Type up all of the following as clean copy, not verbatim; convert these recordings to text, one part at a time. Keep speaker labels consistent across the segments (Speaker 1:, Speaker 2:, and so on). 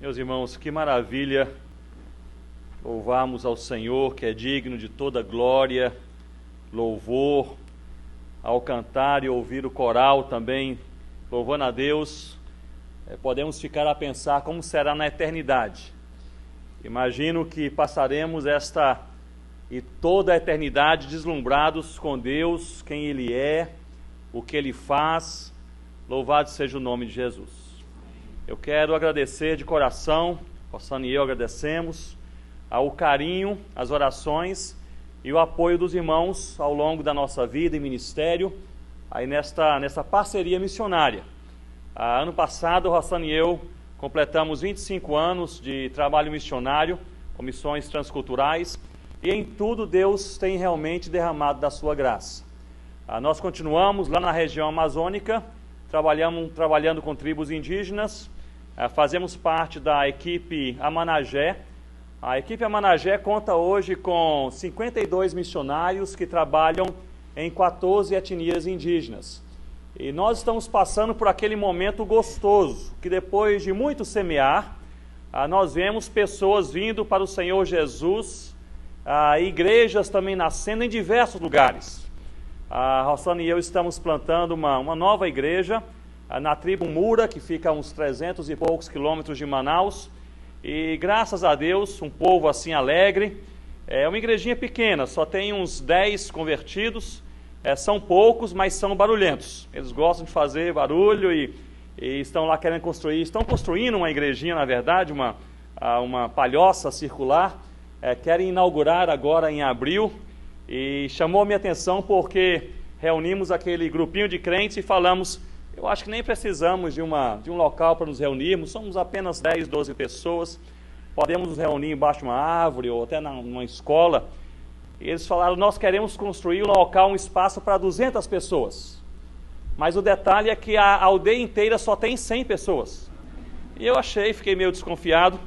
Speaker 1: Meus irmãos, que maravilha louvarmos ao Senhor, que é digno de toda glória, louvor, ao cantar e ouvir o coral também, louvando a Deus, podemos ficar a pensar como será na eternidade. Imagino que passaremos esta e toda a eternidade deslumbrados com Deus, quem Ele é, o que Ele faz. Louvado seja o nome de Jesus. Eu quero agradecer de coração, Rossana e eu agradecemos, ao carinho, as orações e o apoio dos irmãos ao longo da nossa vida e ministério, aí nesta parceria missionária. Ano passado, Rossana e eu completamos 25 anos de trabalho missionário com missões transculturais e em tudo Deus tem realmente derramado da sua graça. Nós continuamos lá na região amazônica, trabalhando com tribos indígenas, fazemos parte da equipe Amanagé. A equipe Amanagé conta hoje com 52 missionários que trabalham em 14 etnias indígenas. E nós estamos passando por aquele momento gostoso, que depois de muito semear, nós vemos pessoas vindo para o Senhor Jesus, igrejas também nascendo em diversos lugares. A Rossana e eu estamos plantando uma nova igreja na tribo Mura, que fica a uns 300 e poucos quilômetros de Manaus, e graças a Deus, um povo assim alegre. É uma igrejinha pequena, só tem uns 10 convertidos, são poucos, mas são barulhentos. Eles gostam de fazer barulho e estão lá querendo construir. Estão construindo uma igrejinha, na verdade, uma palhoça circular. Querem inaugurar agora em abril. E chamou a minha atenção porque reunimos aquele grupinho de crentes e falamos: eu acho que nem precisamos de um local para nos reunirmos, somos apenas 10, 12 pessoas, podemos nos reunir embaixo de uma árvore ou até numa escola. E eles falaram: nós queremos construir um local, um espaço para 200 pessoas. Mas o detalhe é que a aldeia inteira só tem 100 pessoas. E eu fiquei meio desconfiado,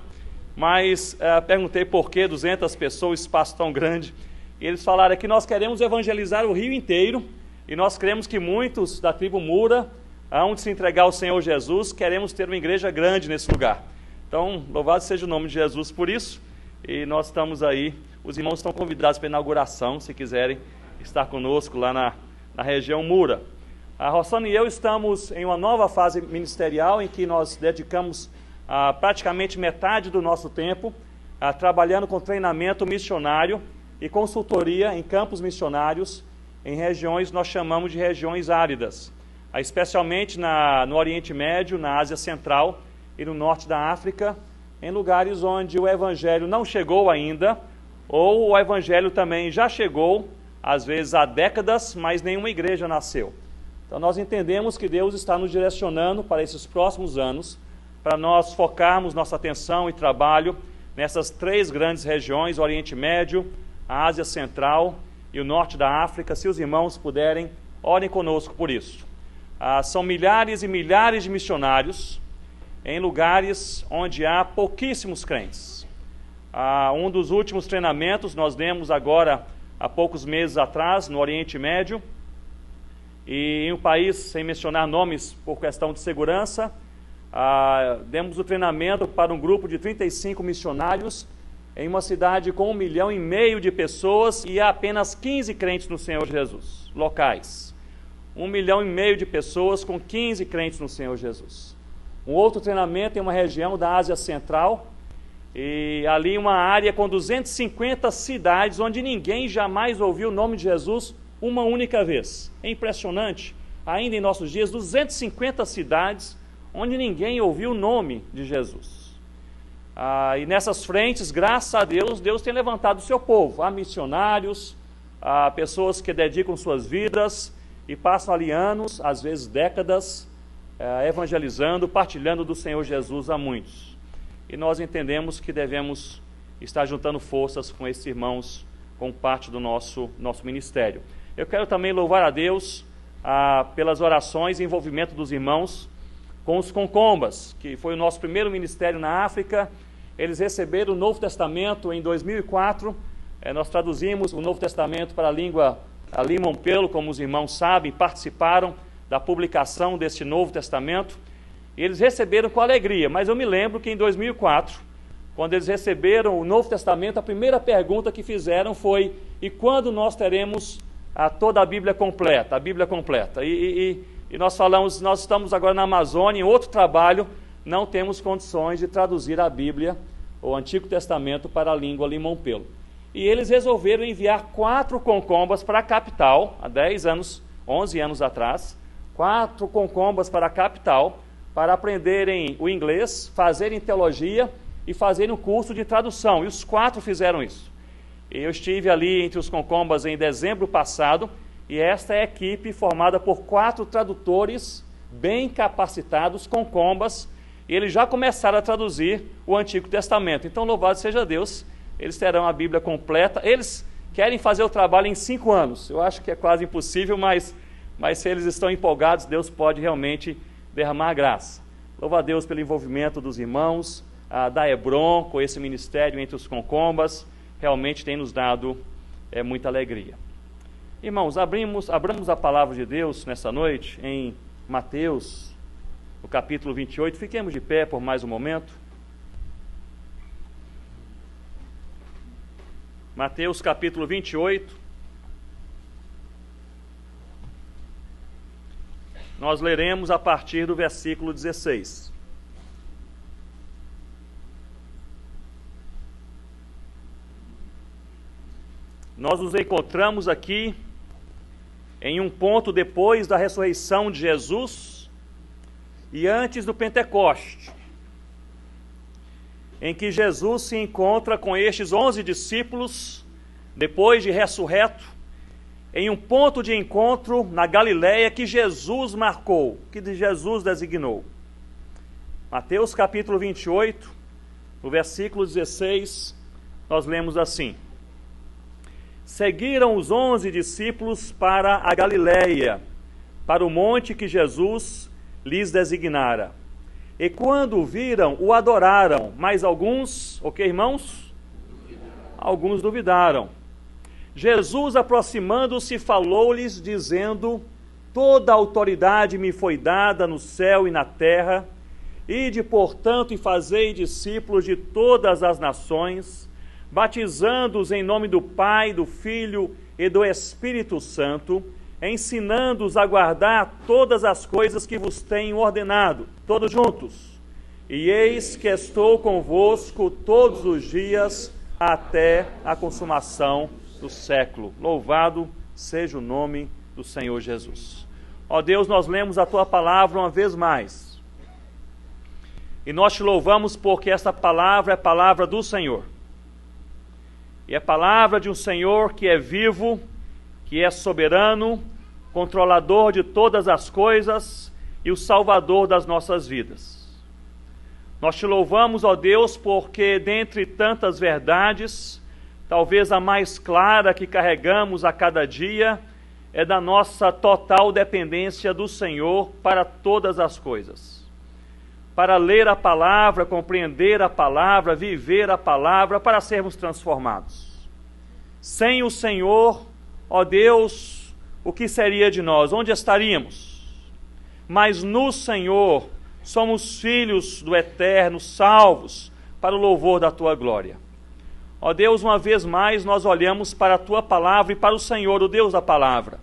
Speaker 1: mas perguntei por que 200 pessoas, espaço tão grande. E eles falaram que nós queremos evangelizar o Rio inteiro, e nós cremos que muitos da tribo Mura hão de se entregar ao Senhor Jesus. Queremos ter uma igreja grande nesse lugar. Então, louvado seja o nome de Jesus por isso, e nós estamos aí, os irmãos estão convidados para a inauguração, se quiserem estar conosco lá na região Mura. A Rossana e eu estamos em uma nova fase ministerial, em que nós dedicamos praticamente metade do nosso tempo trabalhando com treinamento missionário e consultoria em campos missionários em regiões, nós chamamos de regiões áridas, especialmente no Oriente Médio, na Ásia Central e no Norte da África, em lugares onde o Evangelho não chegou ainda, ou o Evangelho também já chegou, às vezes há décadas, mas nenhuma igreja nasceu. Então nós entendemos que Deus está nos direcionando para esses próximos anos, para nós focarmos nossa atenção e trabalho nessas 3 grandes regiões: Oriente Médio, a Ásia Central e o Norte da África. Se os irmãos puderem, orem conosco por isso. São milhares e milhares de missionários em lugares onde há pouquíssimos crentes. Um dos últimos treinamentos nós demos agora, há poucos meses atrás, no Oriente Médio, e em um país, sem mencionar nomes por questão de segurança, demos o treinamento para um grupo de 35 missionários em uma cidade com 1,5 milhão de pessoas e há apenas 15 crentes no Senhor Jesus, locais. 1,5 milhão de pessoas com 15 crentes no Senhor Jesus. Um outro treinamento em uma região da Ásia Central, e ali uma área com 250 cidades, onde ninguém jamais ouviu o nome de Jesus uma única vez. É impressionante, ainda em nossos dias, 250 cidades, onde ninguém ouviu o nome de Jesus. E nessas frentes, graças a Deus, Deus tem levantado o seu povo. Há missionários, há pessoas que dedicam suas vidas e passam ali anos, às vezes décadas, evangelizando, partilhando do Senhor Jesus a muitos. E nós entendemos que devemos estar juntando forças com esses irmãos, com parte do nosso ministério. Eu quero também louvar a Deus pelas orações e envolvimento dos irmãos com os Concombas, que foi o nosso primeiro ministério na África. Eles receberam o Novo Testamento em 2004. Nós traduzimos o Novo Testamento para a língua Limompelo, como os irmãos sabem, participaram da publicação deste Novo Testamento. E eles receberam com alegria, mas eu me lembro que em 2004, quando eles receberam o Novo Testamento, a primeira pergunta que fizeram foi: e quando nós teremos toda a Bíblia completa? A Bíblia completa. E nós falamos, nós estamos agora na Amazônia, em outro trabalho, não temos condições de traduzir a Bíblia, o Antigo Testamento, para a língua limão-pelo. E eles resolveram enviar 4 concombas para a capital, há 10 anos, 11 anos atrás, 4 concombas para a capital, para aprenderem o inglês, fazerem teologia e fazerem um curso de tradução. E os 4 fizeram isso. Eu estive ali entre os concombas em dezembro passado, e esta é a equipe formada por 4 tradutores bem capacitados, concombas, e eles já começaram a traduzir o Antigo Testamento. Então, louvado seja Deus, eles terão a Bíblia completa. Eles querem fazer o trabalho em 5 anos. Eu acho que é quase impossível, mas se eles estão empolgados, Deus pode realmente derramar graça. Louva a Deus pelo envolvimento dos irmãos, da Hebron, com esse ministério entre os concombas, realmente tem nos dado muita alegria. Irmãos, abramos a palavra de Deus nessa noite em Mateus, no capítulo 28. Fiquemos de pé por mais um momento. Mateus capítulo 28. Nós leremos a partir do versículo 16. Nós nos encontramos aqui em um ponto depois da ressurreição de Jesus e antes do Pentecoste, em que Jesus se encontra com estes 11 discípulos, depois de ressurreto, em um ponto de encontro na Galileia que Jesus marcou, que Jesus designou. Mateus capítulo 28, no versículo 16, nós lemos assim: Seguiram os 11 discípulos para a Galileia, para o monte que Jesus lhes designara. E quando o viram, o adoraram, mas alguns, o que, irmãos? Alguns duvidaram. Jesus, aproximando-se, falou-lhes, dizendo: Toda a autoridade me foi dada no céu e na terra. Ide, portanto, e fazei discípulos de todas as nações, batizando-os em nome do Pai, do Filho e do Espírito Santo, ensinando-os a guardar todas as coisas que vos tenho ordenado. Todos juntos. E eis que estou convosco todos os dias até a consumação do século. Louvado seja o nome do Senhor Jesus. Ó Deus, nós lemos a Tua palavra uma vez mais. E nós te louvamos porque esta palavra é a palavra do Senhor. E é a palavra de um Senhor que é vivo, que é soberano, controlador de todas as coisas e o Salvador das nossas vidas. Nós te louvamos, ó Deus, porque dentre tantas verdades, talvez a mais clara que carregamos a cada dia é da nossa total dependência do Senhor para todas as coisas. Para ler a palavra, compreender a palavra, viver a palavra, para sermos transformados. Sem o Senhor, ó Deus, o que seria de nós? Onde estaríamos? Mas no Senhor somos filhos do Eterno, salvos para o louvor da Tua glória. Ó Deus, uma vez mais nós olhamos para a Tua palavra e para o Senhor, o Deus da palavra,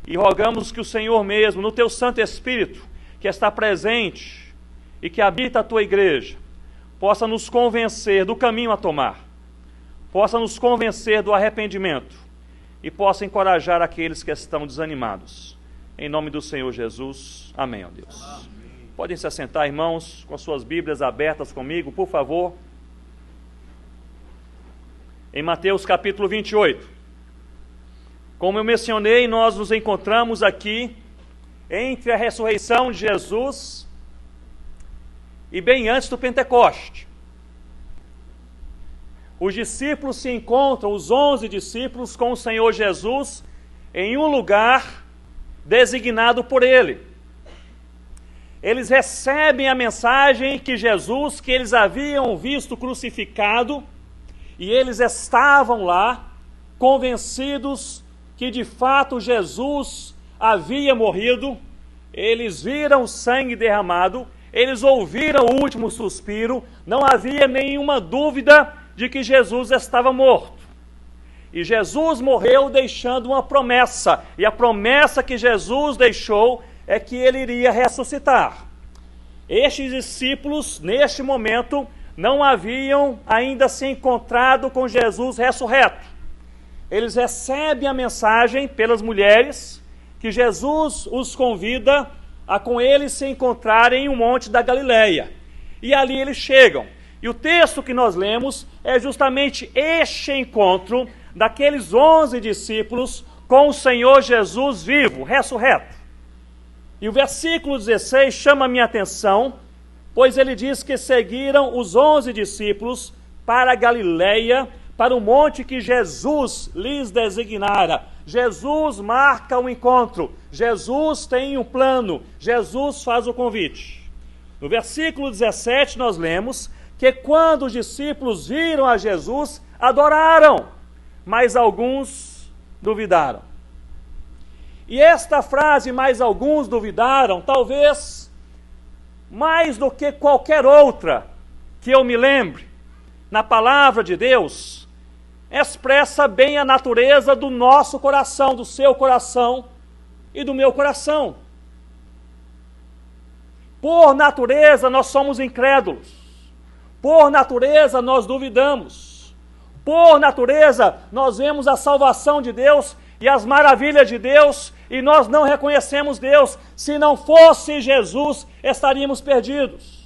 Speaker 1: e rogamos que o Senhor mesmo, no Teu Santo Espírito, que está presente e que habita a Tua igreja, possa nos convencer do caminho a tomar, possa nos convencer do arrependimento e possa encorajar aqueles que estão desanimados. Em nome do Senhor Jesus, amém, ó Deus. Amém. Podem se assentar, irmãos, com suas Bíblias abertas comigo, por favor. Em Mateus capítulo 28. Como eu mencionei, nós nos encontramos aqui entre a ressurreição de Jesus e bem antes do Pentecoste. Os discípulos se encontram, os 11 discípulos, com o Senhor Jesus em um lugar designado por Ele. Eles recebem a mensagem que Jesus, que eles haviam visto crucificado, e eles estavam lá, convencidos que de fato Jesus havia morrido. Eles viram o sangue derramado, eles ouviram o último suspiro, não havia nenhuma dúvida de que Jesus estava morto. E Jesus morreu deixando uma promessa, e a promessa que Jesus deixou é que ele iria ressuscitar. Estes discípulos, neste momento, não haviam ainda se encontrado com Jesus ressurreto. Eles recebem a mensagem pelas mulheres que Jesus os convida a com eles se encontrarem em um monte da Galileia. E ali eles chegam. E o texto que nós lemos é justamente este encontro daqueles 11 discípulos com o Senhor Jesus vivo, ressurreto. E o versículo 16 chama a minha atenção, pois ele diz que seguiram os 11 discípulos para a Galileia, para o monte que Jesus lhes designara. Jesus marca um encontro, Jesus tem um plano, Jesus faz o convite. No versículo 17 nós lemos que quando os discípulos viram a Jesus, adoraram, mas alguns duvidaram. E esta frase, mais alguns duvidaram, talvez mais do que qualquer outra que eu me lembre, na palavra de Deus, expressa bem a natureza do nosso coração, do seu coração e do meu coração. Por natureza, nós somos incrédulos. Por natureza, nós duvidamos. Por natureza, nós vemos a salvação de Deus e as maravilhas de Deus, e nós não reconhecemos Deus. Se não fosse Jesus, estaríamos perdidos.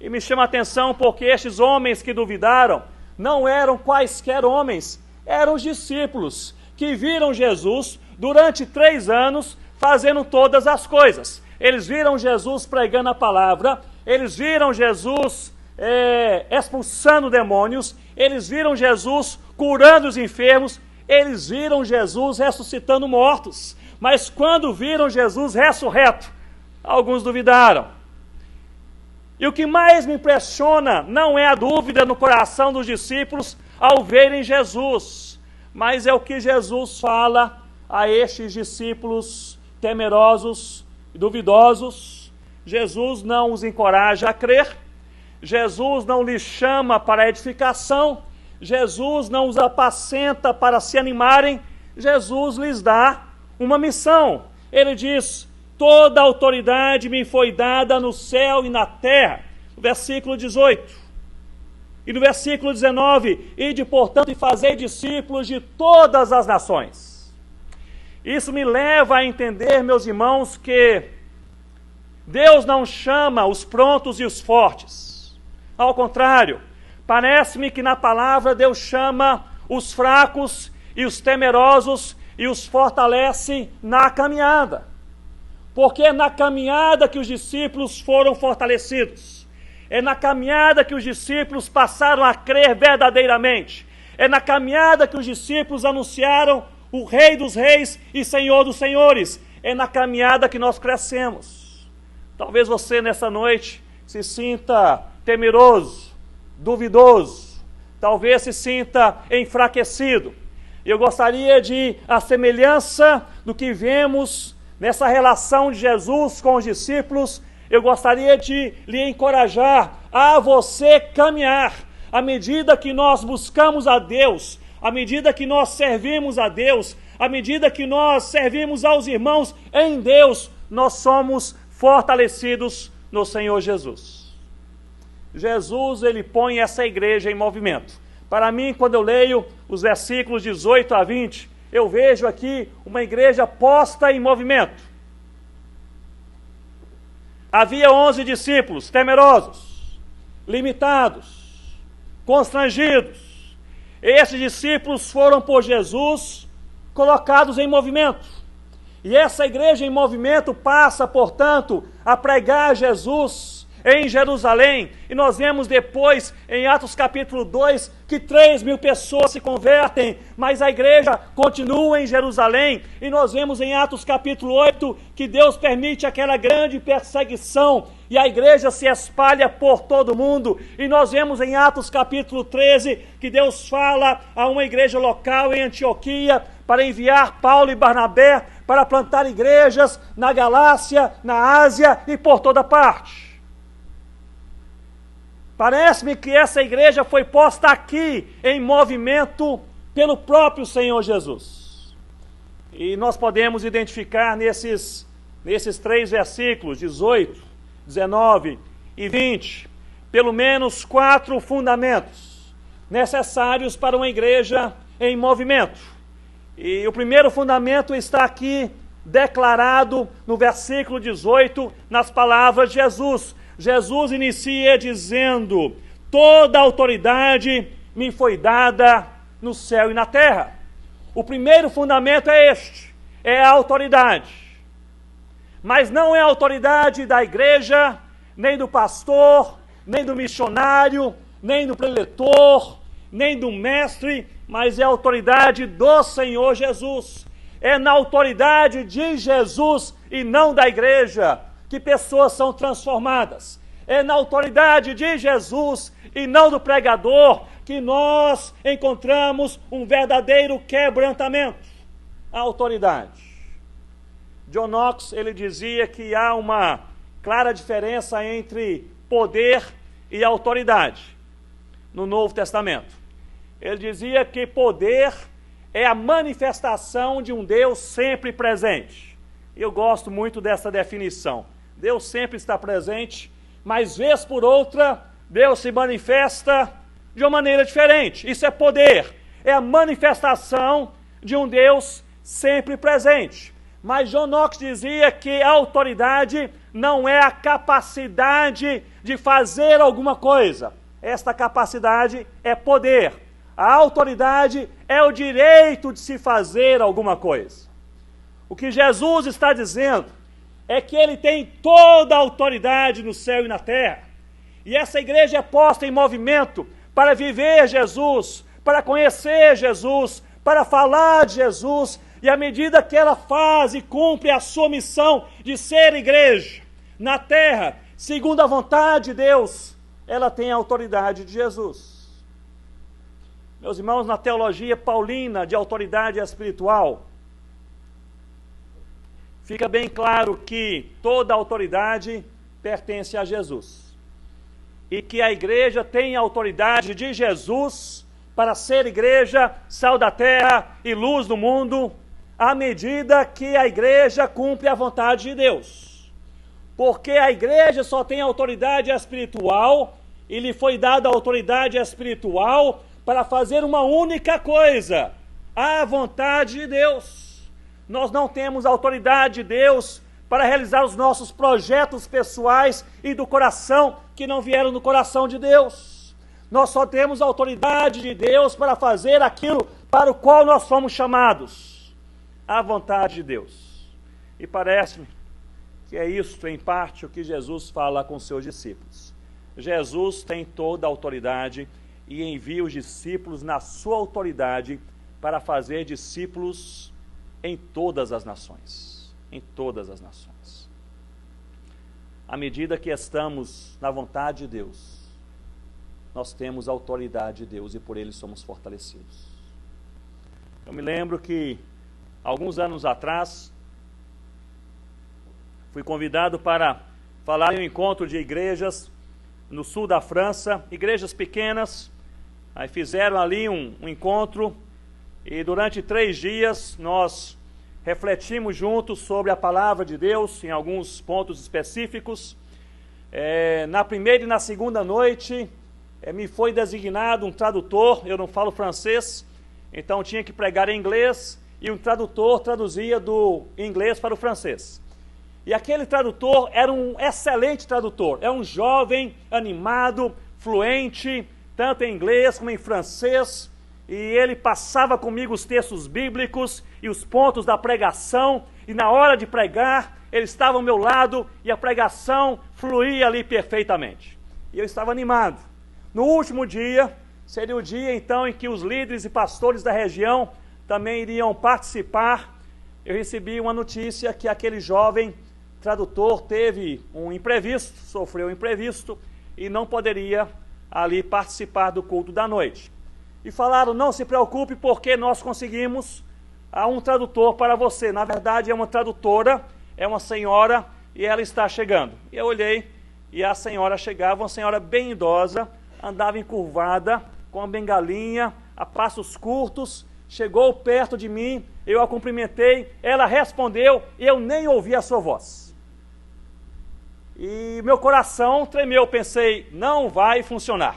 Speaker 1: E me chama a atenção porque estes homens que duvidaram não eram quaisquer homens, eram os discípulos que viram Jesus durante 3 anos fazendo todas as coisas. Eles viram Jesus pregando a palavra, eles viram Jesus expulsando demônios, eles viram Jesus curando os enfermos, eles viram Jesus ressuscitando mortos. Mas quando viram Jesus ressurreto, alguns duvidaram. E o que mais me impressiona não é a dúvida no coração dos discípulos ao verem Jesus, mas é o que Jesus fala a estes discípulos temerosos e duvidosos. Jesus não os encoraja a crer, Jesus não lhes chama para a edificação, Jesus não os apacenta para se animarem, Jesus lhes dá uma missão. Ele diz: toda autoridade me foi dada no céu e na terra. No versículo 18. E no versículo 19, ide, portanto, e fazei discípulos de todas as nações. Isso me leva a entender, meus irmãos, que Deus não chama os prontos e os fortes. Ao contrário, parece-me que na palavra Deus chama os fracos e os temerosos e os fortalece na caminhada. Porque é na caminhada que os discípulos foram fortalecidos. É na caminhada que os discípulos passaram a crer verdadeiramente. É na caminhada que os discípulos anunciaram o Rei dos Reis e Senhor dos Senhores. É na caminhada que nós crescemos. Talvez você nessa noite se sinta temeroso, duvidoso. Talvez se sinta enfraquecido. Eu gostaria de, à semelhança do que vemos nessa relação de Jesus com os discípulos, eu gostaria de lhe encorajar a você caminhar. À medida que nós buscamos a Deus, à medida que nós servimos a Deus, à medida que nós servimos aos irmãos em Deus, nós somos fortalecidos no Senhor Jesus. Jesus, ele põe essa igreja em movimento. Para mim, quando eu leio os versículos 18 a 20, eu vejo aqui uma igreja posta em movimento. Havia 11 discípulos temerosos, limitados, constrangidos. Esses discípulos foram por Jesus colocados em movimento. E essa igreja em movimento passa, portanto, a pregar Jesus em Jerusalém, e nós vemos depois, em Atos capítulo 2, que 3.000 pessoas se convertem, mas a igreja continua em Jerusalém, e nós vemos em Atos capítulo 8, que Deus permite aquela grande perseguição, e a igreja se espalha por todo o mundo, e nós vemos em Atos capítulo 13, que Deus fala a uma igreja local em Antioquia, para enviar Paulo e Barnabé para plantar igrejas na Galácia, na Ásia e por toda parte. Parece-me que essa igreja foi posta aqui em movimento pelo próprio Senhor Jesus. E nós podemos identificar nesses 3 versículos, 18, 19 e 20, pelo menos 4 fundamentos necessários para uma igreja em movimento. E o primeiro fundamento está aqui declarado no versículo 18, nas palavras de Jesus. Jesus inicia dizendo: toda autoridade me foi dada no céu e na terra. O primeiro fundamento é este, é a autoridade. Mas não é a autoridade da igreja, nem do pastor, nem do missionário, nem do preletor, nem do mestre, mas é a autoridade do Senhor Jesus. É na autoridade de Jesus e não da igreja que pessoas são transformadas. É na autoridade de Jesus e não do pregador que nós encontramos um verdadeiro quebrantamento. A autoridade. John Knox, ele dizia que há uma clara diferença entre poder e autoridade no Novo Testamento. Ele dizia que poder é a manifestação de um Deus sempre presente. Eu gosto muito dessa definição. Deus sempre está presente, mas vez por outra, Deus se manifesta de uma maneira diferente. Isso é poder, é a manifestação de um Deus sempre presente. Mas John Knox dizia que a autoridade não é a capacidade de fazer alguma coisa. Esta capacidade é poder. A autoridade é o direito de se fazer alguma coisa. O que Jesus está dizendo é que ele tem toda a autoridade no céu e na terra. E essa igreja é posta em movimento para viver Jesus, para conhecer Jesus, para falar de Jesus. E à medida que ela faz e cumpre a sua missão de ser igreja na terra, segundo a vontade de Deus, ela tem a autoridade de Jesus. Meus irmãos, na teologia paulina de autoridade espiritual, fica bem claro que toda autoridade pertence a Jesus. E que a igreja tem a autoridade de Jesus para ser igreja, sal da terra e luz do mundo, à medida que a igreja cumpre a vontade de Deus. Porque a igreja só tem autoridade espiritual, e lhe foi dada a autoridade espiritual para fazer uma única coisa, a vontade de Deus. Nós não temos autoridade de Deus para realizar os nossos projetos pessoais e do coração que não vieram do coração de Deus. Nós só temos autoridade de Deus para fazer aquilo para o qual nós fomos chamados, a vontade de Deus. E parece-me que é isso, em parte, o que Jesus fala com seus discípulos. Jesus tem toda a autoridade e envia os discípulos na sua autoridade para fazer discípulos em todas as nações. Em todas as nações. À medida que estamos na vontade de Deus, nós temos a autoridade de Deus e por ele somos fortalecidos. Eu me lembro que, alguns anos atrás, fui convidado para falar em um encontro de igrejas no sul da França, igrejas pequenas. Aí fizeram ali um encontro e durante 3 dias nós refletimos juntos sobre a palavra de Deus em alguns pontos específicos. Na primeira e na segunda noite me foi designado um tradutor. Eu não falo francês, então tinha que pregar em inglês e um tradutor traduzia do inglês para o francês. E aquele tradutor era um excelente tradutor, é um jovem, animado, fluente, tanto em inglês como em francês, e ele passava comigo os textos bíblicos e os pontos da pregação, e na hora de pregar, ele estava ao meu lado e a pregação fluía ali perfeitamente. E eu estava animado. No último dia, seria o dia então em que os líderes e pastores da região também iriam participar. Eu recebi uma notícia que aquele jovem tradutor teve um imprevisto, sofreu um imprevisto e não poderia ali participar do culto da noite. E falaram: não se preocupe, porque nós conseguimos há um tradutor para você. Na verdade, é uma tradutora, é uma senhora, e ela está chegando. E eu olhei, e a senhora chegava, uma senhora bem idosa, andava encurvada, com uma bengalinha, a passos curtos, chegou perto de mim, eu a cumprimentei, ela respondeu, e eu nem ouvi a sua voz. E meu coração tremeu, pensei, não vai funcionar.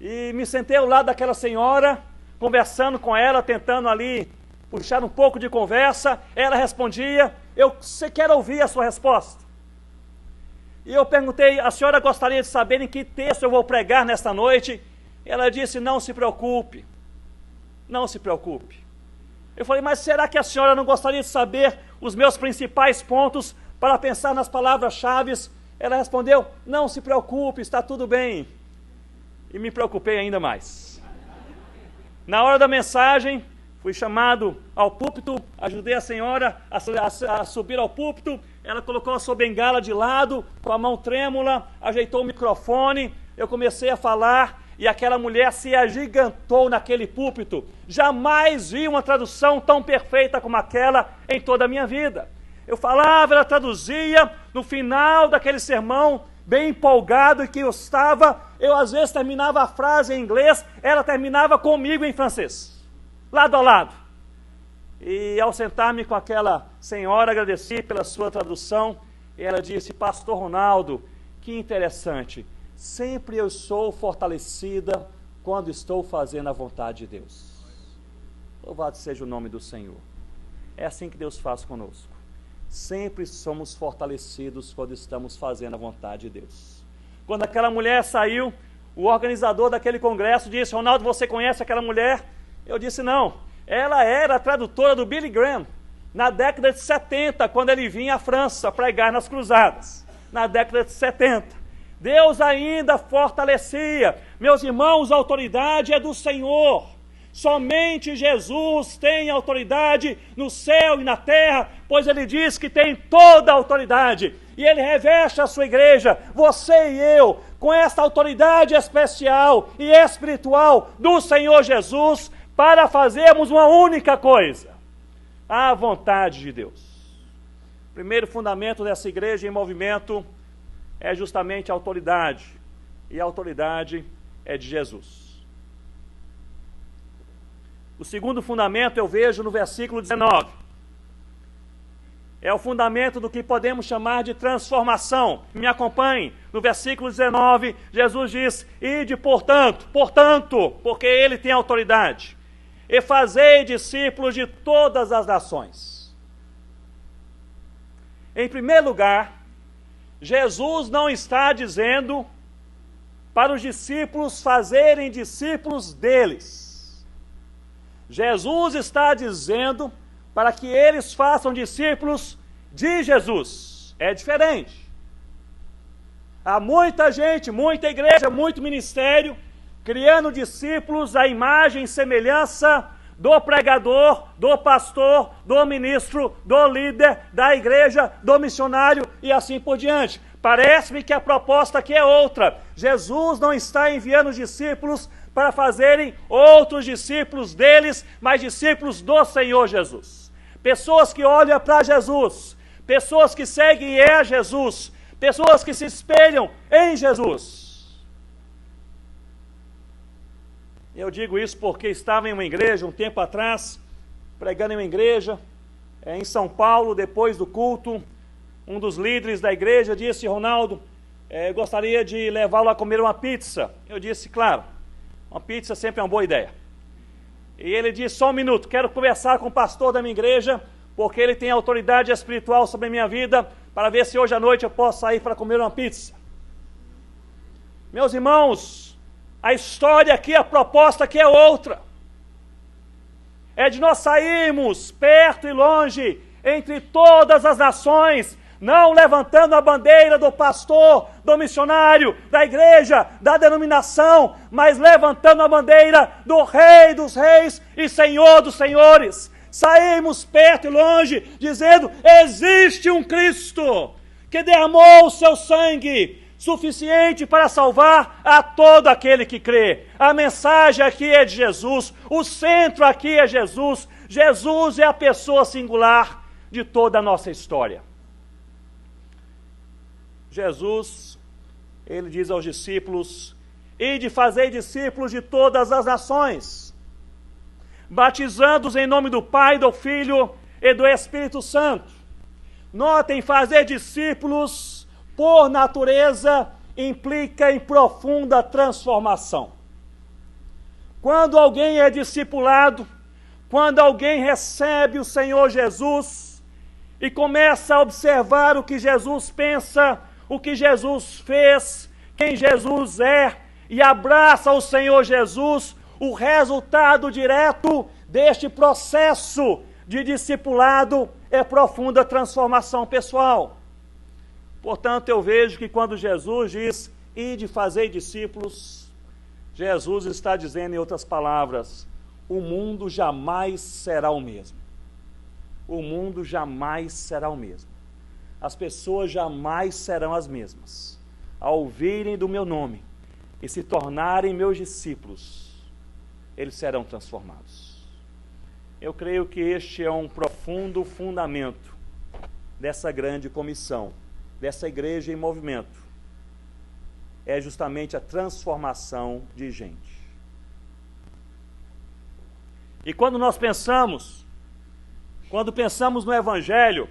Speaker 1: E me sentei ao lado daquela senhora, conversando com ela, tentando ali puxar um pouco de conversa. Ela respondia, você quer ouvir a sua resposta? E eu perguntei, a senhora gostaria de saber em que texto eu vou pregar nesta noite? Ela disse, não se preocupe, não se preocupe. Eu falei, mas será que a senhora não gostaria de saber os meus principais pontos para pensar nas palavras-chave? Ela respondeu, não se preocupe, está tudo bem. E me preocupei ainda mais. Na hora da mensagem, fui chamado ao púlpito, ajudei a senhora a subir ao púlpito, ela colocou a sua bengala de lado, com a mão trêmula, ajeitou o microfone, eu comecei a falar, e aquela mulher se agigantou naquele púlpito. Jamais vi uma tradução tão perfeita como aquela em toda a minha vida. Eu falava, ela traduzia, no final daquele sermão, bem empolgado, e que eu às vezes terminava a frase em inglês, ela terminava comigo em francês, lado a lado. E ao sentar-me com aquela senhora, agradeci pela sua tradução, e ela disse, pastor Ronaldo, que interessante, sempre eu sou fortalecida quando estou fazendo a vontade de Deus. Louvado seja o nome do Senhor. É assim que Deus faz conosco. Sempre somos fortalecidos quando estamos fazendo a vontade de Deus. Quando aquela mulher saiu, o organizador daquele congresso disse, Ronaldo, você conhece aquela mulher? Eu disse, não. Ela era a tradutora do Billy Graham, na década de 70, quando ele vinha à França pregar nas cruzadas. Na década de 70. Deus ainda fortalecia. Meus irmãos, a autoridade é do Senhor. Somente Jesus tem autoridade no céu e na terra, pois ele diz que tem toda a autoridade, e ele reveste a sua igreja, você e eu, com esta autoridade especial e espiritual do Senhor Jesus, para fazermos uma única coisa, a vontade de Deus. O primeiro fundamento dessa igreja em movimento é justamente a autoridade, e a autoridade é de Jesus. O segundo fundamento eu vejo no versículo 19. É o fundamento do que podemos chamar de transformação. Me acompanhe. No versículo 19, Jesus diz, ide portanto, porque ele tem autoridade, e fazei discípulos de todas as nações. Em primeiro lugar, Jesus não está dizendo para os discípulos fazerem discípulos deles. Jesus está dizendo para que eles façam discípulos de Jesus. É diferente. Há muita gente, muita igreja, muito ministério, criando discípulos à imagem e semelhança do pregador, do pastor, do ministro, do líder, da igreja, do missionário e assim por diante. Parece-me que a proposta aqui é outra. Jesus não está enviando discípulos para fazerem outros discípulos deles, mas discípulos do Senhor Jesus. Pessoas que olham para Jesus, pessoas que seguem Jesus, pessoas que se espelham em Jesus. Eu digo isso porque estava em uma igreja um tempo atrás, pregando em uma igreja, em São Paulo, depois do culto, um dos líderes da igreja disse, Ronaldo, gostaria de levá-lo a comer uma pizza. Eu disse, claro. Uma pizza sempre é uma boa ideia. E ele disse, só um minuto, quero conversar com o pastor da minha igreja, porque ele tem autoridade espiritual sobre a minha vida, para ver se hoje à noite eu posso sair para comer uma pizza. Meus irmãos, a história aqui, a proposta aqui é outra. É de nós sairmos perto e longe, entre todas as nações, não levantando a bandeira do pastor, do missionário, da igreja, da denominação, mas levantando a bandeira do Rei dos Reis e Senhor dos Senhores. Saímos perto e longe, dizendo, existe um Cristo que derramou o seu sangue, suficiente para salvar a todo aquele que crê. A mensagem aqui é de Jesus, o centro aqui é Jesus. Jesus é a pessoa singular de toda a nossa história. Jesus, ele diz aos discípulos: ide fazei discípulos de todas as nações, batizando-os em nome do Pai, do Filho e do Espírito Santo. Notem, fazer discípulos, por natureza, implica em profunda transformação. Quando alguém é discipulado, quando alguém recebe o Senhor Jesus e começa a observar o que Jesus pensa, o que Jesus fez, quem Jesus é, e abraça o Senhor Jesus, o resultado direto deste processo de discipulado é profunda transformação pessoal. Portanto, eu vejo que quando Jesus diz, ide fazei discípulos, Jesus está dizendo, em outras palavras, o mundo jamais será o mesmo. O mundo jamais será o mesmo. As pessoas jamais serão as mesmas. Ao ouvirem do meu nome e se tornarem meus discípulos, eles serão transformados. Eu creio que este é um profundo fundamento dessa grande comissão, dessa igreja em movimento. É justamente a transformação de gente. E quando nós pensamos no Evangelho,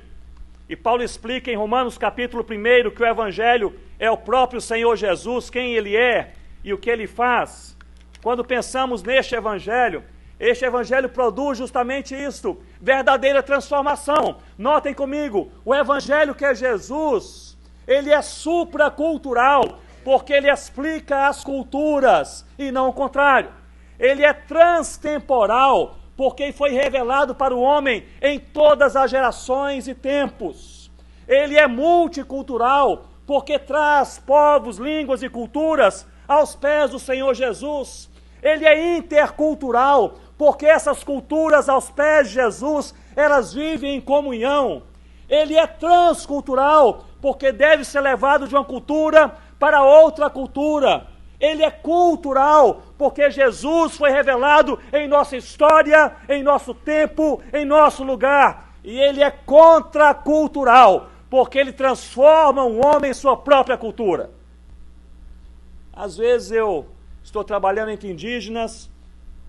Speaker 1: e Paulo explica em Romanos capítulo 1 que o Evangelho é o próprio Senhor Jesus, quem Ele é e o que Ele faz. Quando pensamos neste Evangelho, este Evangelho produz justamente isto, verdadeira transformação. Notem comigo, o Evangelho que é Jesus, ele é supracultural, porque ele explica as culturas e não o contrário. Ele é transtemporal, porque foi revelado para o homem em todas as gerações e tempos. Ele é multicultural, porque traz povos, línguas e culturas aos pés do Senhor Jesus. Ele é intercultural, porque essas culturas aos pés de Jesus, elas vivem em comunhão. Ele é transcultural, porque deve ser levado de uma cultura para outra cultura. Ele é cultural, porque Jesus foi revelado em nossa história, em nosso tempo, em nosso lugar. E ele é contracultural, porque ele transforma um homem em sua própria cultura. Às vezes eu estou trabalhando entre indígenas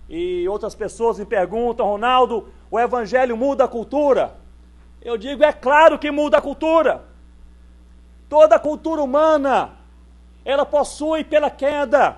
Speaker 1: e outras pessoas me perguntam, Ronaldo, o Evangelho muda a cultura? Eu digo, é claro que muda a cultura. Toda a cultura humana, ela possui pela queda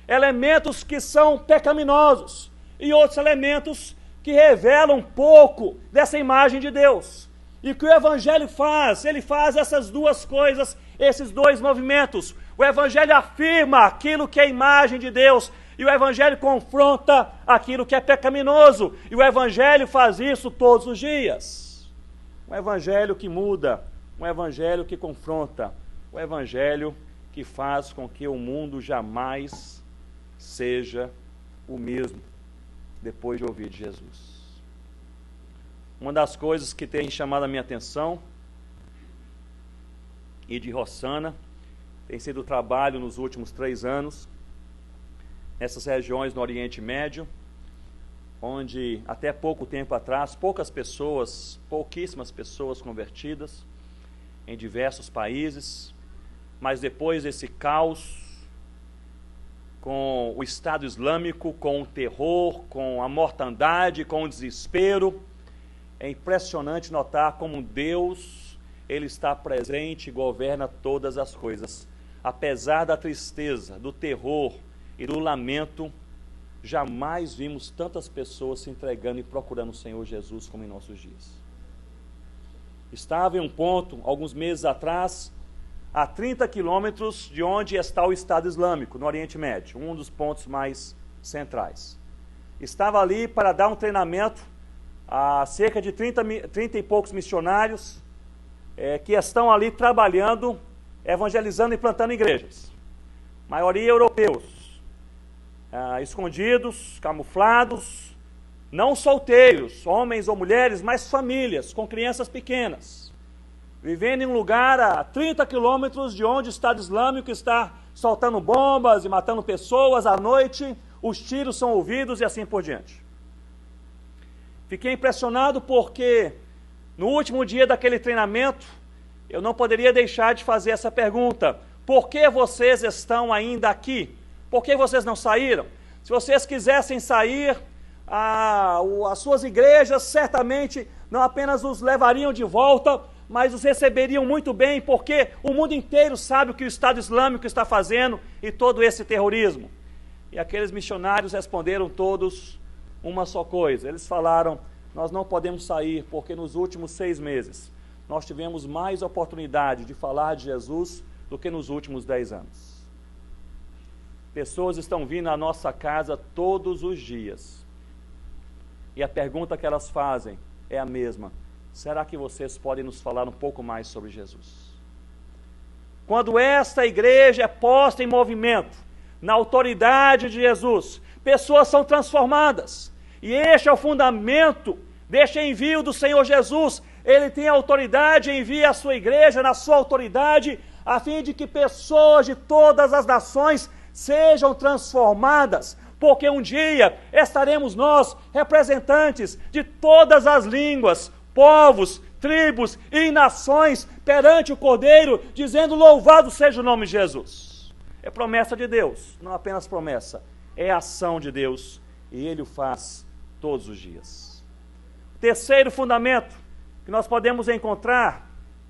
Speaker 1: elementos que são pecaminosos e outros elementos que revelam um pouco dessa imagem de Deus. E o que o Evangelho faz? Ele faz essas duas coisas, esses dois movimentos. O Evangelho afirma aquilo que é imagem de Deus e o Evangelho confronta aquilo que é pecaminoso. E o Evangelho faz isso todos os dias. Um Evangelho que muda, um Evangelho que confronta, um Evangelho que faz com que o mundo jamais seja o mesmo depois de ouvir de Jesus. Uma das coisas que tem chamado a minha atenção e de Rossana tem sido o trabalho nos últimos 3 anos nessas regiões no Oriente Médio, onde até pouco tempo atrás, pouquíssimas pessoas convertidas em diversos países, mas depois desse caos com o Estado Islâmico, com o terror, com a mortandade, com o desespero, é impressionante notar como Deus, Ele está presente e governa todas as coisas. Apesar da tristeza, do terror e do lamento, jamais vimos tantas pessoas se entregando e procurando o Senhor Jesus como em nossos dias. Estava em um ponto, alguns meses atrás, a 30 quilômetros de onde está o Estado Islâmico, no Oriente Médio, um dos pontos mais centrais. Estava ali para dar um treinamento a cerca de 30 e poucos missionários que estão ali trabalhando, evangelizando e plantando igrejas. Maioria europeus, escondidos, camuflados, não solteiros, homens ou mulheres, mas famílias, com crianças pequenas. vivendo em um lugar a 30 quilômetros de onde o Estado Islâmico está soltando bombas e matando pessoas à noite, os tiros são ouvidos e assim por diante. Fiquei impressionado porque no último dia daquele treinamento, eu não poderia deixar de fazer essa pergunta: por que vocês estão ainda aqui? Por que vocês não saíram? Se vocês quisessem sair, as suas igrejas certamente não apenas os levariam de volta, mas os receberiam muito bem, porque o mundo inteiro sabe o que o Estado Islâmico está fazendo e todo esse terrorismo. E aqueles missionários responderam todos uma só coisa. Eles falaram: nós não podemos sair porque nos últimos 6 meses nós tivemos mais oportunidade de falar de Jesus do que nos últimos 10 anos. Pessoas estão vindo à nossa casa todos os dias. E a pergunta que elas fazem é a mesma: será que vocês podem nos falar um pouco mais sobre Jesus? Quando esta igreja é posta em movimento, na autoridade de Jesus, pessoas são transformadas. E este é o fundamento deste envio do Senhor Jesus. Ele tem autoridade, envia a sua igreja na sua autoridade, a fim de que pessoas de todas as nações sejam transformadas, porque um dia estaremos nós, representantes de todas as línguas, povos, tribos e nações, perante o Cordeiro, dizendo: louvado seja o nome de Jesus. É promessa de Deus, não apenas promessa, é ação de Deus, e Ele o faz todos os dias. Terceiro fundamento que nós podemos encontrar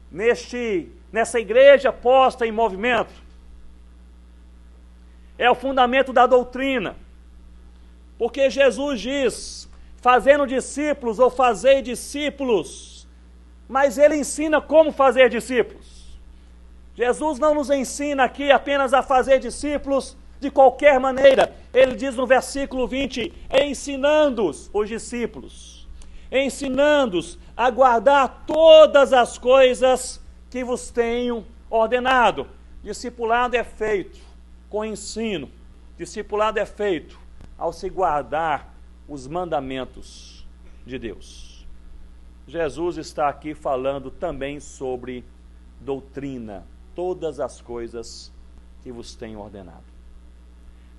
Speaker 1: nessa igreja posta em movimento é o fundamento da doutrina. Porque Jesus diz: fazendo discípulos ou fazei discípulos, mas Ele ensina como fazer discípulos. Jesus não nos ensina aqui apenas a fazer discípulos de qualquer maneira. Ele diz no versículo 20: ensinando-os, os discípulos, ensinando-os a guardar todas as coisas que vos tenho ordenado. Discipulado é feito com ensino, discipulado é feito ao se guardar os mandamentos de Deus. Jesus está aqui falando também sobre doutrina, todas as coisas que vos tenho ordenado.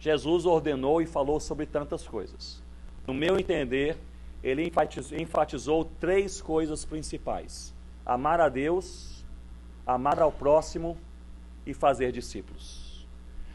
Speaker 1: Jesus ordenou e falou sobre tantas coisas. No meu entender, ele enfatizou 3 coisas principais: amar a Deus, amar ao próximo e fazer discípulos.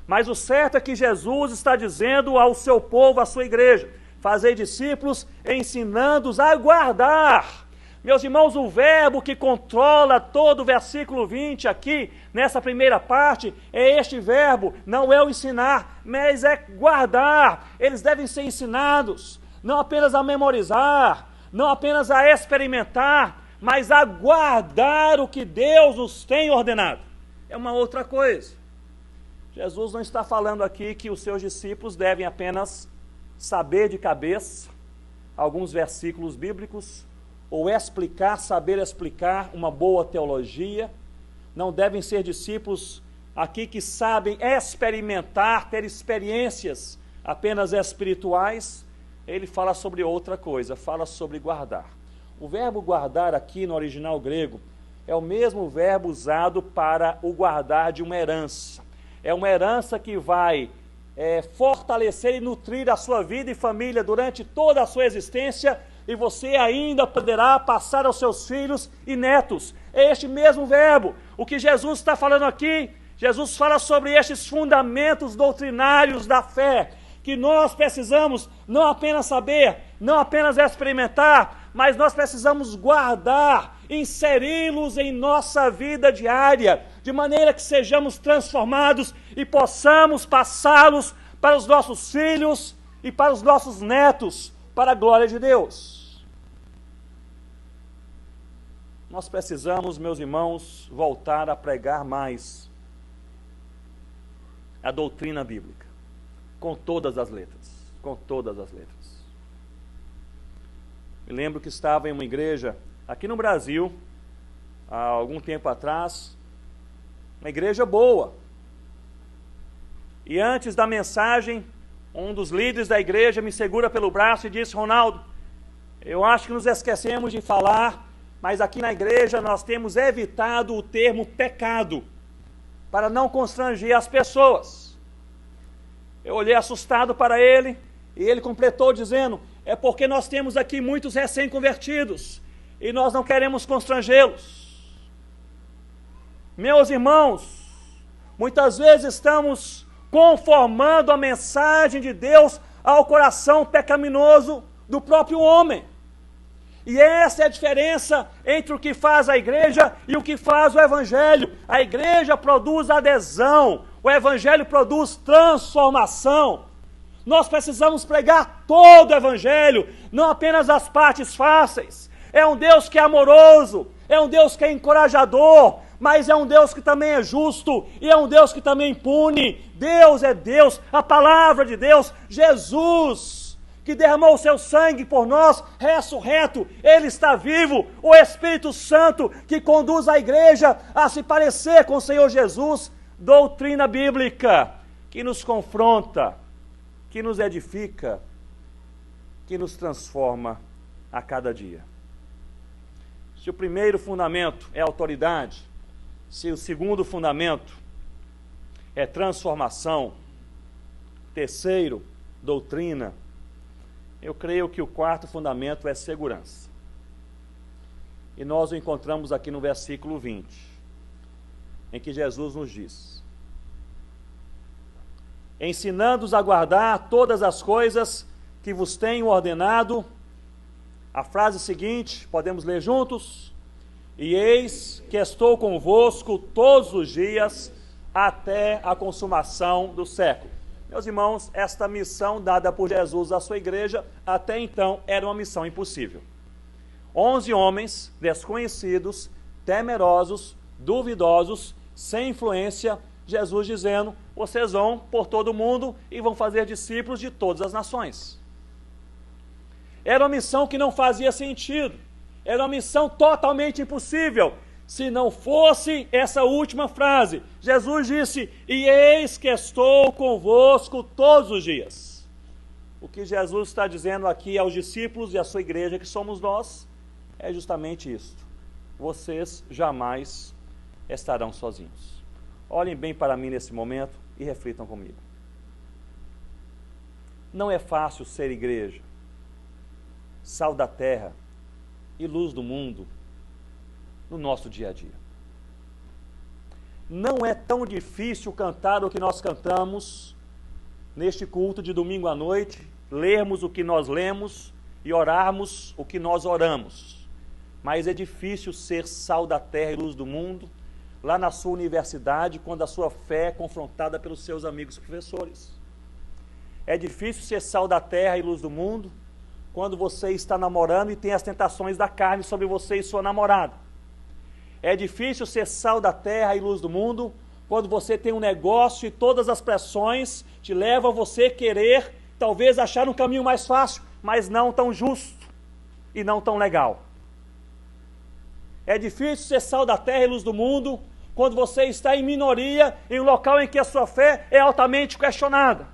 Speaker 1: Mas o certo é que Jesus está dizendo ao seu povo, à sua igreja: fazer discípulos, ensinando-os a guardar. Meus irmãos, o verbo que controla todo o versículo 20 aqui, nessa primeira parte, é este verbo, não é o ensinar, mas é guardar. Eles devem ser ensinados, não apenas a memorizar, não apenas a experimentar, mas a guardar o que Deus nos tem ordenado. É uma outra coisa. Jesus não está falando aqui que os seus discípulos devem apenas saber de cabeça alguns versículos bíblicos, ou saber explicar uma boa teologia. Não devem ser discípulos aqui que sabem experimentar, ter experiências apenas espirituais. Ele fala sobre outra coisa, fala sobre guardar. O verbo guardar aqui no original grego é o mesmo verbo usado para o guardar de uma herança. É uma herança que vai fortalecer e nutrir a sua vida e família durante toda a sua existência, e você ainda poderá passar aos seus filhos e netos. É este mesmo verbo. O que Jesus está falando aqui, Jesus fala sobre estes fundamentos doutrinários da fé, que nós precisamos não apenas saber, não apenas experimentar, mas nós precisamos guardar, inseri-los em nossa vida diária, de maneira que sejamos transformados e possamos passá-los para os nossos filhos e para os nossos netos, para a glória de Deus. Nós precisamos, meus irmãos, voltar a pregar mais a doutrina bíblica, com todas as letras, com todas as letras. Me lembro que estava em uma igreja aqui no Brasil, há algum tempo atrás, uma igreja boa. E antes da mensagem, um dos líderes da igreja me segura pelo braço e disse: Ronaldo, eu acho que nos esquecemos de falar mas aqui na igreja nós temos evitado o termo pecado, para não constranger as pessoas. Eu olhei assustado para ele, e ele completou dizendo, é porque nós temos aqui muitos recém-convertidos, e nós não queremos constrangê-los. Meus irmãos, muitas vezes estamos conformando a mensagem de Deus ao coração pecaminoso do próprio homem. E essa é a diferença entre o que faz a igreja e o que faz o evangelho. A igreja produz adesão, o evangelho produz transformação. Nós precisamos pregar todo o evangelho, não apenas as partes fáceis. É um Deus que é amoroso, é um Deus que é encorajador, mas é um Deus que também é justo, e é um Deus que também pune. Deus é Deus, a palavra de Deus, Jesus, que derramou o seu sangue por nós, ressurreto, Ele está vivo, o Espírito Santo, que conduz a igreja a se parecer com o Senhor Jesus, doutrina bíblica, que nos confronta, que nos edifica, que nos transforma a cada dia. Se o primeiro fundamento é autoridade, se o segundo fundamento é transformação, terceiro, doutrina, eu creio que o quarto fundamento é segurança. E nós o encontramos aqui no versículo 20, em que Jesus nos diz: ensinando-os a guardar todas as coisas que vos tenho ordenado. A frase seguinte, podemos ler juntos? E eis que estou convosco todos os dias até a consumação do século. Meus irmãos, esta missão dada por Jesus à sua igreja, até então, era uma missão impossível. 11 homens desconhecidos, temerosos, duvidosos, sem influência, Jesus dizendo, vocês vão por todo o mundo e vão fazer discípulos de todas as nações. Era uma missão que não fazia sentido, era uma missão totalmente impossível, se não fosse essa última frase. Jesus disse, e eis que estou convosco todos os dias. O que Jesus está dizendo aqui aos discípulos e à sua igreja, que somos nós, é justamente isto. Vocês jamais estarão sozinhos. Olhem bem para mim nesse momento e reflitam comigo. Não é fácil ser igreja, sal da terra e luz do mundo no nosso dia a dia. Não é tão difícil cantar o que nós cantamos neste culto de domingo à noite, lermos o que nós lemos e orarmos o que nós oramos. Mas é difícil ser sal da terra e luz do mundo lá na sua universidade, quando a sua fé é confrontada pelos seus amigos professores. É difícil ser sal da terra e luz do mundo quando você está namorando e tem as tentações da carne sobre você e sua namorada. É difícil ser sal da terra e luz do mundo quando você tem um negócio e todas as pressões te levam a você querer, talvez achar um caminho mais fácil, mas não tão justo e não tão legal. É difícil ser sal da terra e luz do mundo quando você está em minoria em um local em que a sua fé é altamente questionada.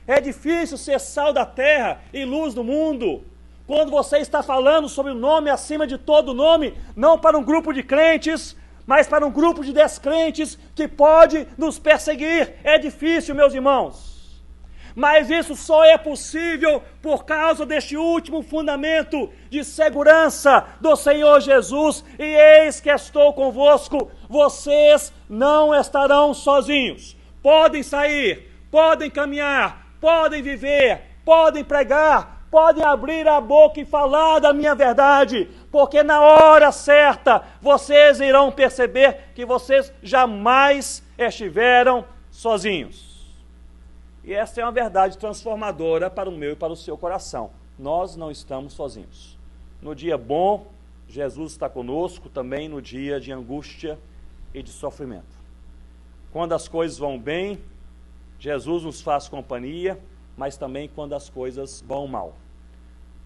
Speaker 1: É difícil ser sal da terra e luz do mundo quando você está falando sobre o nome acima de todo nome, não para um grupo de crentes, mas para um grupo de descrentes que pode nos perseguir. É difícil, meus irmãos. Mas isso só é possível por causa deste último fundamento de segurança do Senhor Jesus. E eis que estou convosco, vocês não estarão sozinhos. Podem sair, podem caminhar, podem viver, podem pregar, podem abrir a boca e falar da minha verdade, porque na hora certa vocês irão perceber que vocês jamais estiveram sozinhos. E essa é uma verdade transformadora para o meu e para o seu coração. Nós não estamos sozinhos. No dia bom, Jesus está conosco, também no dia de angústia e de sofrimento. Quando as coisas vão bem, Jesus nos faz companhia, mas também quando as coisas vão mal.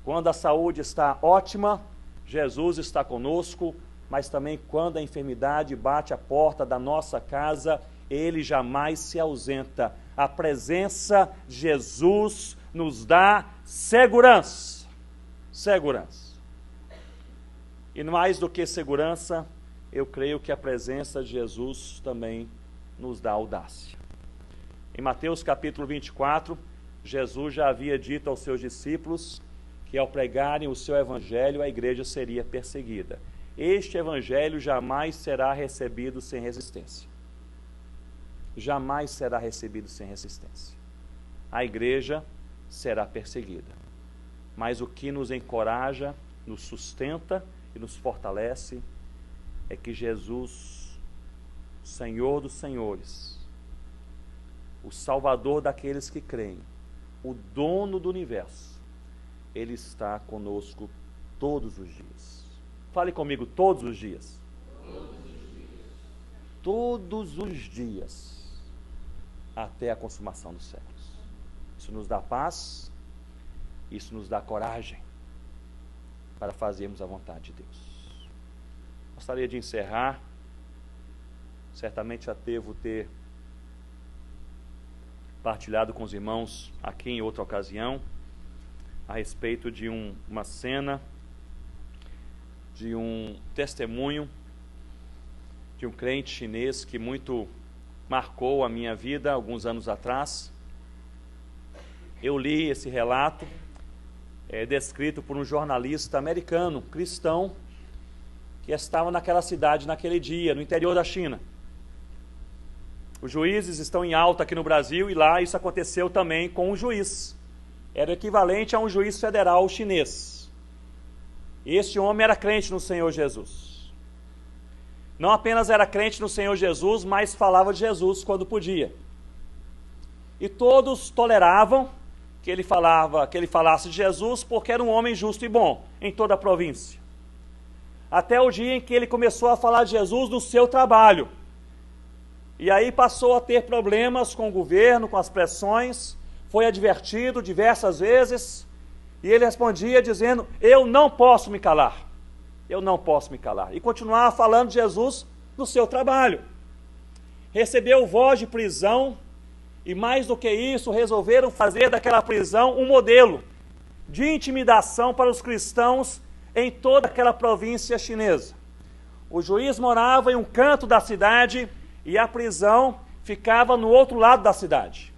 Speaker 1: Quando a saúde está ótima, Jesus está conosco, mas também quando a enfermidade bate a porta da nossa casa, Ele jamais se ausenta. A presença de Jesus nos dá segurança. Segurança. E mais do que segurança, eu creio que a presença de Jesus também nos dá audácia. Em Mateus capítulo 24, Jesus já havia dito aos seus discípulos que ao pregarem o seu evangelho, a igreja seria perseguida. Este evangelho jamais será recebido sem resistência. Jamais será recebido sem resistência. A igreja será perseguida. Mas o que nos encoraja, nos sustenta e nos fortalece é que Jesus, Senhor dos senhores, o Salvador daqueles que creem, o dono do universo, Ele está conosco todos os dias. Fale comigo, todos os dias.
Speaker 2: Todos os dias.
Speaker 1: Todos os dias, até a consumação dos séculos. Isso nos dá paz, isso nos dá coragem para fazermos a vontade de Deus. Gostaria de encerrar, certamente já devo ter partilhado com os irmãos aqui em outra ocasião, a respeito de uma cena, de um testemunho de um crente chinês que muito marcou a minha vida alguns anos atrás. Eu li esse relato, descrito por um jornalista americano, cristão, que estava naquela cidade naquele dia, no interior da China. Os juízes estão em alta aqui no Brasil e lá isso aconteceu também com um juiz. Era o equivalente a um juiz federal chinês. Este homem era crente no Senhor Jesus. Não apenas era crente no Senhor Jesus, mas falava de Jesus quando podia. E todos toleravam que ele falasse de Jesus porque era um homem justo e bom em toda a província. Até o dia em que ele começou a falar de Jesus no seu trabalho. E aí passou a ter problemas com o governo, com as pressões, foi advertido diversas vezes, e ele respondia dizendo: eu não posso me calar, eu não posso me calar. E continuava falando de Jesus no seu trabalho. Recebeu voz de prisão, e mais do que isso, resolveram fazer daquela prisão um modelo de intimidação para os cristãos em toda aquela província chinesa. O juiz morava em um canto da cidade, e a prisão ficava no outro lado da cidade.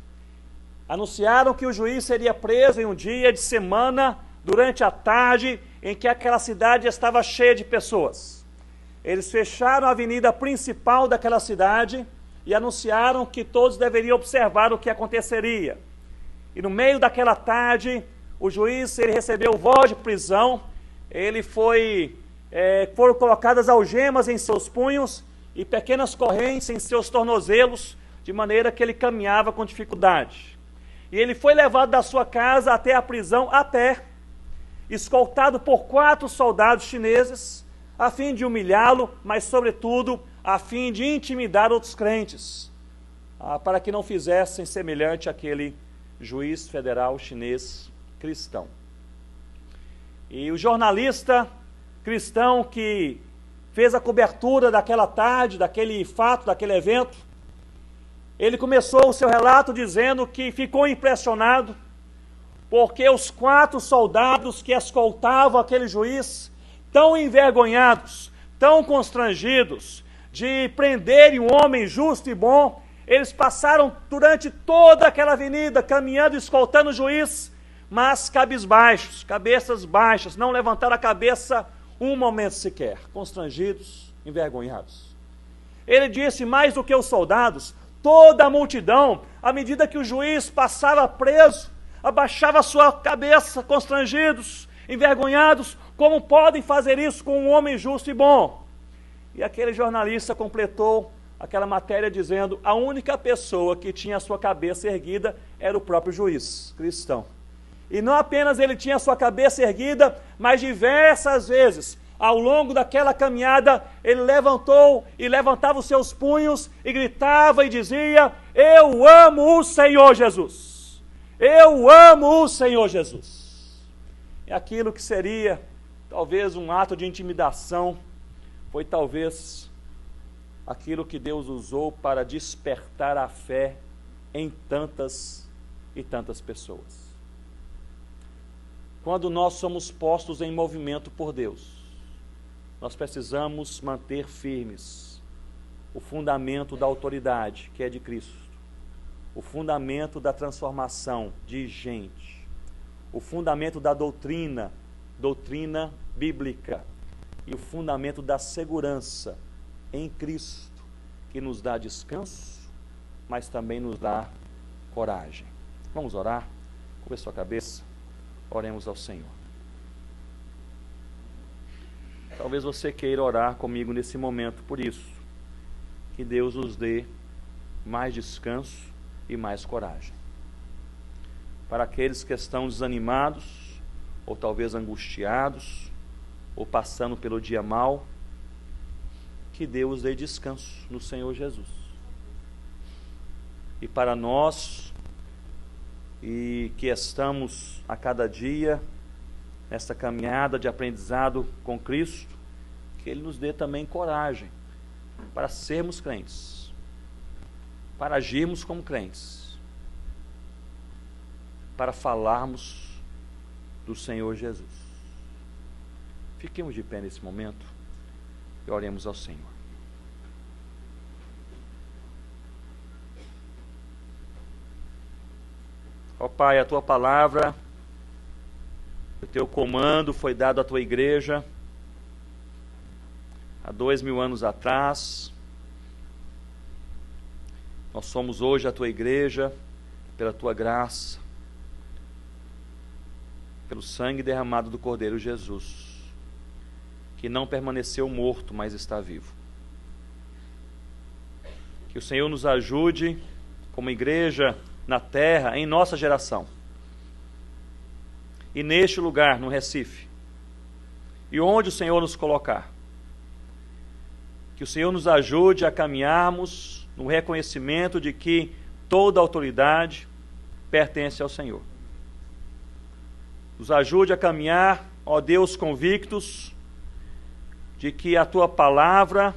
Speaker 1: Anunciaram que o juiz seria preso em um dia de semana, durante a tarde, em que aquela cidade estava cheia de pessoas. Eles fecharam a avenida principal daquela cidade e anunciaram que todos deveriam observar o que aconteceria. E no meio daquela tarde, o juiz ele recebeu voz de prisão, foram colocadas algemas em seus punhos e pequenas correntes em seus tornozelos, de maneira que ele caminhava com dificuldade. E ele foi levado da sua casa até a prisão a pé, escoltado por 4 soldados chineses, a fim de humilhá-lo, mas sobretudo a fim de intimidar outros crentes, para que não fizessem semelhante àquele juiz federal chinês cristão. E o jornalista cristão que fez a cobertura daquela tarde, daquele fato, daquele evento, ele começou o seu relato dizendo que ficou impressionado porque os 4 soldados que escoltavam aquele juiz, tão envergonhados, tão constrangidos de prenderem um homem justo e bom, eles passaram durante toda aquela avenida, caminhando, escoltando o juiz, mas cabisbaixos, cabeças baixas, não levantaram a cabeça um momento sequer, constrangidos, envergonhados. Ele disse: mais do que os soldados, toda a multidão, à medida que o juiz passava preso, abaixava a sua cabeça, constrangidos, envergonhados. Como podem fazer isso com um homem justo e bom? E aquele jornalista completou aquela matéria dizendo: a única pessoa que tinha a sua cabeça erguida era o próprio juiz cristão. E não apenas ele tinha a sua cabeça erguida, mas diversas vezes, ao longo daquela caminhada, ele levantou e levantava os seus punhos e gritava e dizia: eu amo o Senhor Jesus, eu amo o Senhor Jesus. E aquilo que seria talvez um ato de intimidação, foi talvez aquilo que Deus usou para despertar a fé em tantas e tantas pessoas. Quando nós somos postos em movimento por Deus, nós precisamos manter firmes o fundamento da autoridade, que é de Cristo, o fundamento da transformação de gente, o fundamento da doutrina bíblica, e o fundamento da segurança em Cristo, que nos dá descanso, mas também nos dá coragem. Vamos orar? Curva sua cabeça, oremos ao Senhor. Talvez você queira orar comigo nesse momento por isso, que Deus nos dê mais descanso e mais coragem. Para aqueles que estão desanimados, ou talvez angustiados, ou passando pelo dia mal, que Deus dê descanso no Senhor Jesus. E para nós, e que estamos a cada dia nesta caminhada de aprendizado com Cristo, que Ele nos dê também coragem para sermos crentes, para agirmos como crentes, para falarmos do Senhor Jesus. Fiquemos de pé nesse momento e oremos ao Senhor. Ó Pai, a Tua palavra, o Teu comando foi dado à Tua igreja há 2000 anos atrás. Nós somos hoje a Tua igreja pela Tua graça, pelo sangue derramado do Cordeiro Jesus, que não permaneceu morto, mas está vivo. Que o Senhor nos ajude, como igreja na terra, em nossa geração, e neste lugar, no Recife, e onde o Senhor nos colocar. Que o Senhor nos ajude a caminharmos no reconhecimento de que toda autoridade pertence ao Senhor. Nos ajude a caminhar, ó Deus, convictos de que a Tua palavra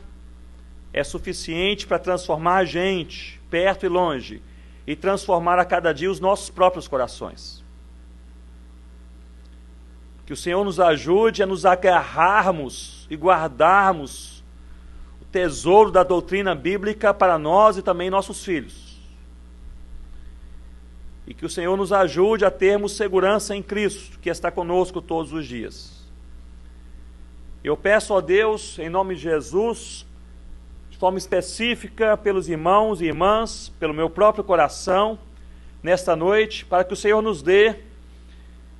Speaker 1: é suficiente para transformar a gente, perto e longe, e transformar a cada dia os nossos próprios corações. Que o Senhor nos ajude a nos agarrarmos e guardarmos o tesouro da doutrina bíblica para nós e também nossos filhos. E que o Senhor nos ajude a termos segurança em Cristo, que está conosco todos os dias. Eu peço a Deus, em nome de Jesus, de forma específica pelos irmãos e irmãs, pelo meu próprio coração, nesta noite, para que o Senhor nos dê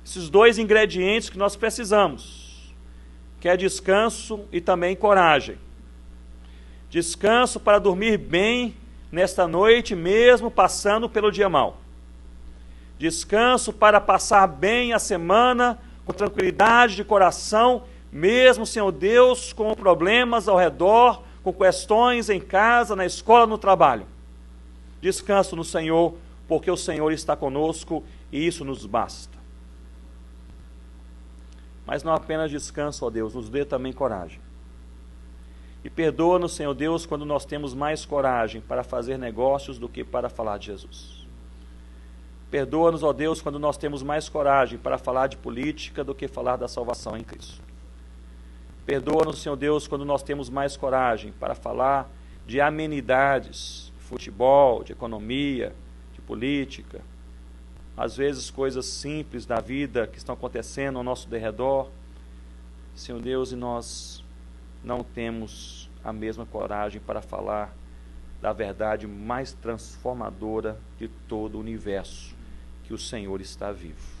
Speaker 1: esses dois ingredientes que nós precisamos, que é descanso e também coragem. Descanso para dormir bem nesta noite, mesmo passando pelo dia mau. Descanso para passar bem a semana, com tranquilidade de coração, mesmo, Senhor Deus, com problemas ao redor, com questões em casa, na escola, no trabalho. Descanso no Senhor, porque o Senhor está conosco e isso nos basta. Mas não apenas descanso, ó Deus, nos dê também coragem. E perdoa-nos, Senhor Deus, quando nós temos mais coragem para fazer negócios do que para falar de Jesus. Perdoa-nos, ó Deus, quando nós temos mais coragem para falar de política do que falar da salvação em Cristo. Perdoa-nos, Senhor Deus, quando nós temos mais coragem para falar de amenidades, de futebol, de economia, de política, às vezes coisas simples da vida que estão acontecendo ao nosso derredor, Senhor Deus, e nós não temos a mesma coragem para falar da verdade mais transformadora de todo o universo, que o Senhor está vivo.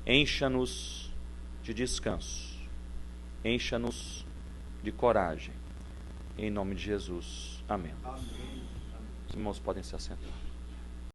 Speaker 1: Encha-nos de descanso. Encha-nos de coragem. Em nome de Jesus. Amém. Os irmãos podem se assentar.